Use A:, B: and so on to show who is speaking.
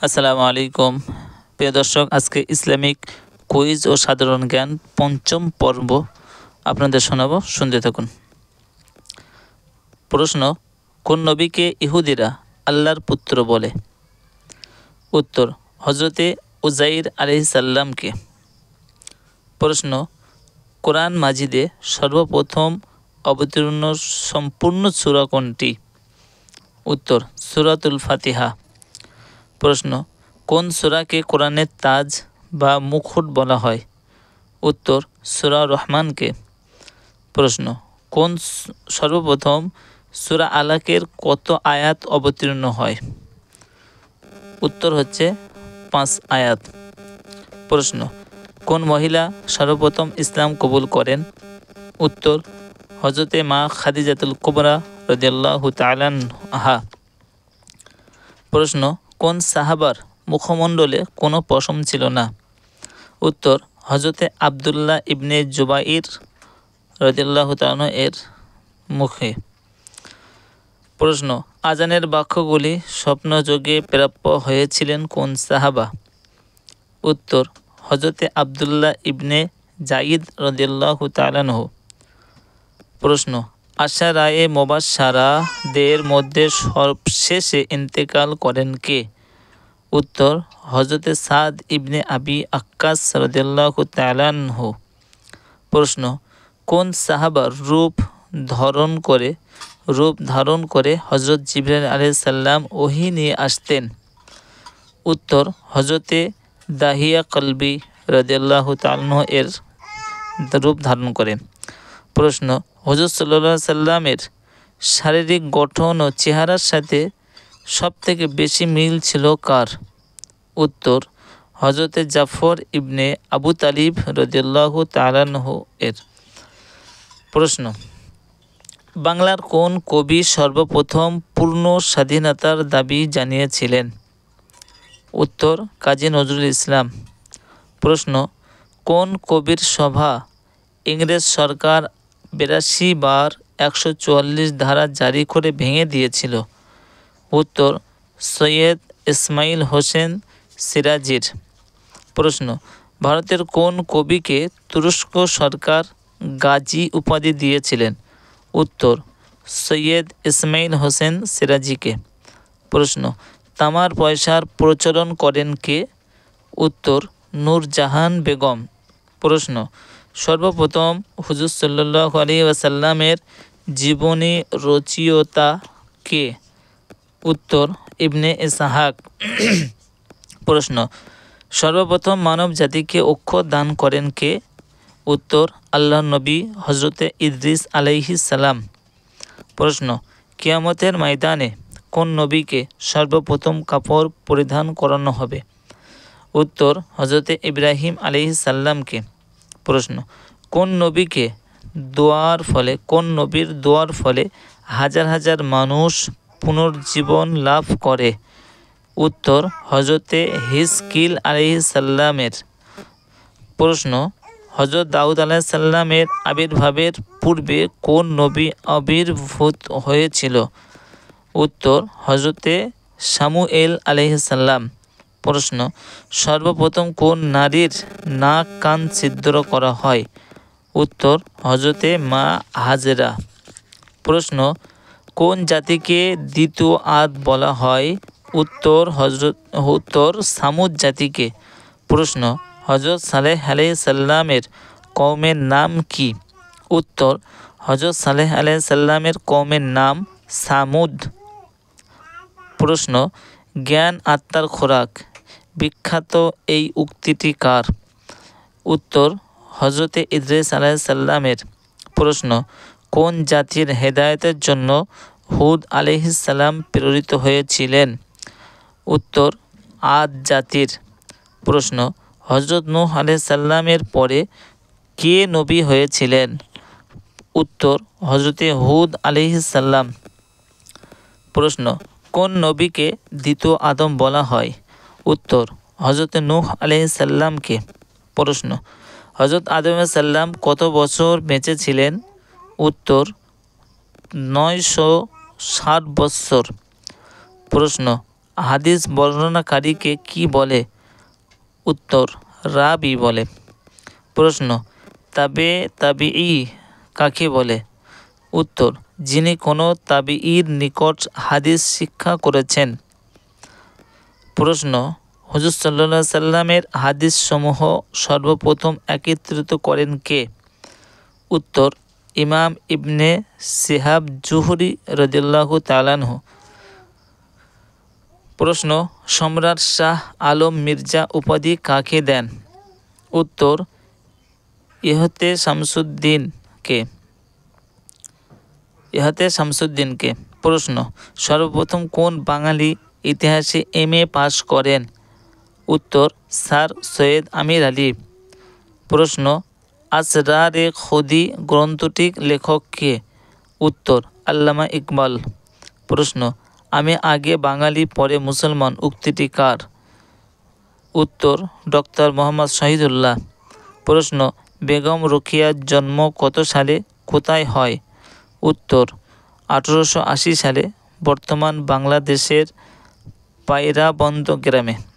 A: আসসালামু আলাইকুম প্রিয় দর্শক, আজকে ইসলামিক কুইজ ও সাধারণ জ্ঞান পঞ্চম পর্ব আপনাদের শোনাবো, শুনতে থাকুন। প্রশ্ন: কোন নবীকে ইহুদিরা আল্লাহর পুত্র বলে? উত্তর: হজরতে উজাইর আলাইহিস সালামকে। প্রশ্ন: কোরআন মাজিদে সর্বপ্রথম অবতীর্ণ সম্পূর্ণ সূরা কোনটি? উত্তর: সূরাতুল ফাতিহা। প্রশ্ন: কোন সূরাকে কোরআনের তাজ বা মুকুট বলা হয়? উত্তর: সূরা রহমানকে। প্রশ্ন: কোন সর্বপ্রথম সূরা আলাকের কত আয়াত অবতীর্ণ হয়? উত্তর হচ্ছে 5 আয়াত। প্রশ্ন: কোন মহিলা সর্বপ্রথম ইসলাম কবুল করেন? উত্তর: হযরতে মা খাদিজাতুল কুবরা রাদিয়াল্লাহু তাআলা আনহা। প্রশ্ন: কোন সাহাবার মুখমণ্ডলে কোনো পশম ছিল না? উত্তর: হযরতে আব্দুল্লাহ ইবনে জুবাইর রাদিয়াল্লাহু তাআলা এর মুখে। প্রশ্ন: আজানের বাক্যগুলি স্বপ্নযোগে প্রাপ্য হয়েছিলেন কোন সাহাবা? উত্তর: হযরতে আব্দুল্লাহ ইবনে যায়েদ রাদিয়াল্লাহু তাআলা আনহু। প্রশ্ন: আশারায়ে মুবাশশারাদের মধ্যে সবশেষে ইন্তেকাল করেন কে? উত্তর: হযরতে সাদ ইবনে আবি আক্কাস রাদিয়াল্লাহু তাআলা আনহু। প্রশ্ন: কোন সাহাবার রূপ ধারণ করে হযরত জিবরাইল আলাইহিস সালাম ওহী নিয়ে আসতেন? উত্তর: হযরতে দাহিয়া কলবি রাদিয়াল্লাহু তাআলা আনহু এর রূপ ধারণ করে। প্রশ্ন: হুজুর সাল্লাল্লাহু আলাইহি সাল্লামের শারীরিক গঠন ও চেহারার সাথে সবথেকে বেশি মিল ছিল কার? উত্তর: হযরতে জাফর ইবনে আবু তালিব রাদিয়াল্লাহু তাআলা আনহু এর। প্রশ্ন: বাংলার কোন কবি সর্বপ্রথম পূর্ণ স্বাধীনতার দাবি জানিয়েছিলেন? উত্তর: কাজী নজরুল ইসলাম। প্রশ্ন: কোন কবির সভা ইংরেজ সরকার 82 বার 144 ধারা জারি করে ভেঙে দিয়েছিল? উত্তর: সৈয়দ ইসমাইল হোসেন সিরাজির। প্রশ্ন: ভারতের কোন কবিকে তুরস্ক সরকার গাজী উপাধি দিয়েছিলেন? উত্তর: সৈয়দ ইসমাইল হোসেন সিরাজিকে। প্রশ্ন: তামার পয়সার প্রচলন করেন কে? উত্তর: নূরজাহান বেগম। প্রশ্ন: সর্বপ্রথম হুজুর সাল্লাল্লাহু আলাইহি ওয়াসাল্লামের জীবনী রচয়িতা কে? উত্তর: ইবনে ইসহাক। প্রশ্ন: সর্বপ্রথম মানব জাতিকে অক্ষর দান করেন কে? উত্তর: আল্লাহর নবী হযরতে ইদ্রিস আলাইহিস সালাম। প্রশ্ন: কিয়ামতের ময়দানে কোন নবীকে সর্বপ্রথম কাপড় পরিধান করানো হবে? উত্তর: হযরতে ইব্রাহিম আলাইহিস সালামকে। প্রশ্ন: কোন নবীর দোয়ার ফলে হাজার হাজার মানুষ পুনর্জীবন লাভ করে? উত্তর: হযরতে হিজকিল আলাইহিস সালামের। প্রশ্ন: হযরত দাউদ আলাইহিস সালামের আবির্ভাবের পূর্বে কোন নবী আবির্ভূত হয়েছিল? উত্তর: হযরতে শামূএল আলাইহিস সালাম। প্রশ্ন: সর্বপ্রথম কোন নারীর নাক কান ছিদ্র করা হয়? উত্তর: হযরতে মা হাজেরা। প্রশ্ন: কোন জাতিকে দ্বিতীয় আদ বলা হয়? উত্তর: সামুদ জাতিকে। প্রশ্ন: হযরত সালেহ আলাইহিস সালামের কওমের নাম কি? উত্তর: হযরত সালেহ আলাইহিস সালামের কওমের নাম সামুদ। প্রশ্ন: জ্ঞান আত্মার খোরাক বিখ্যাত এই উক্তিটি কার? উত্তর: হযরতে ইদ্রিস আলাইহিস সালামের। প্রশ্ন: কোন জাতির হেদায়েতের জন্য হুদ আলাইহিস সালাম প্রেরিত হয়েছিলেন? উত্তর: আদ জাতির। প্রশ্ন: হযরত নূহ আলাইহিস সালামের পরে কে নবী হয়েছিলেন? উত্তর: হযরতে হুদ আলাইহিস সালাম। প্রশ্ন: কোন নবীকে দ্বিতীয় আদম বলা হয়? উত্তর: হযরতে নূহ আলাইহিস সালামকে। প্রশ্ন: হযরত আদম আলাইহিস সালাম কত বছর বেঁচে ছিলেন? উত্তর: 960 বৎসর। প্রশ্ন: হাদিস বর্ণনাকারীকে কি বলে? উত্তর, রাবী বলে। প্রশ্ন, তাবিঈ কাকে বলে? উত্তর, যিনি কোনো তাবিঈর নিকট হাদিস শিক্ষা করেছেন। প্রশ্ন, হুজুর সাল্লাল্লাহু আলাইহি সাল্লামের হাদিসসমূহ সর্বপ্রথম একত্রিত করেন কে? উত্তর, ইমাম ইবনে শিহাব জুহরি রাদিয়াল্লাহু তাআলা আনহু। প্রশ্ন, সম্রাট শাহ আলম মির্জা উপাধি কাকে দেন? উত্তর, ইহতে শামসুদ্দিনকে। প্রশ্ন, সর্বপ্রথম কোন বাঙালি ইতিহাসে MA পাশ করেন? উত্তর, স্যার সৈয়দ আমির আলী। প্রশ্ন, আসরারে খুদি গ্রন্থটির লেখক কে? উত্তর, আল্লামা ইকবাল। প্রশ্ন, আমি আগে বাঙালি পরে মুসলমান উক্তিটি কার? উত্তর, ডক্টর মোহাম্মদ শহীদুল্লাহ। প্রশ্ন, বেগম রোকেয়ার জন্ম কত সালে, কোথায় হয়? উত্তর, 1880 সালে বর্তমান বাংলাদেশের পায়রাবন্দ গ্রামে।